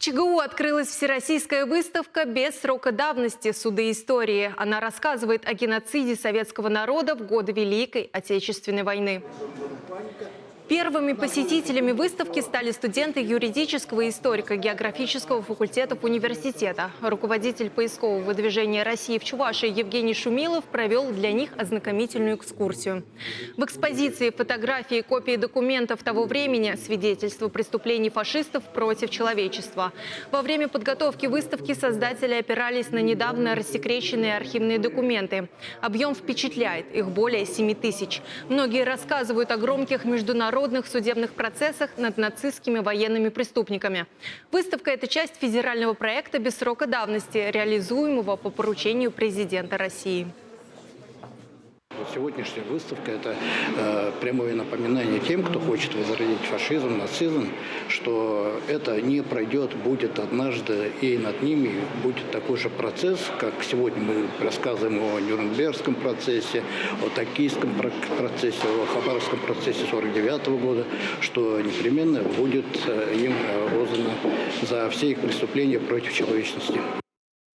ЧГУ открылась всероссийская выставка «Без срока давности. Суды истории». Она рассказывает о геноциде советского народа в годы Великой Отечественной войны. Первыми посетителями выставки стали студенты юридического и историко-географического факультетов университета. Руководитель поискового движения России в Чувашии Евгений Шумилов провел для них ознакомительную экскурсию. В экспозиции фотографии и копии документов того времени, свидетельства преступлений фашистов против человечества. Во время подготовки выставки создатели опирались на недавно рассекреченные архивные документы. Объем впечатляет, их более 7 тысяч. Многие рассказывают о громких международных судебных процессах над нацистскими военными преступниками. Выставка – это часть федерального проекта «Без срока давности», реализуемого по поручению президента России. Сегодняшняя выставка – это прямое напоминание тем, кто хочет возродить фашизм, нацизм, что это не пройдет, будет однажды, и над ними будет такой же процесс, как сегодня мы рассказываем о Нюрнбергском процессе, о Токийском процессе, о Хабаровском процессе 1949 года, что непременно будет им роздано за все их преступления против человечности.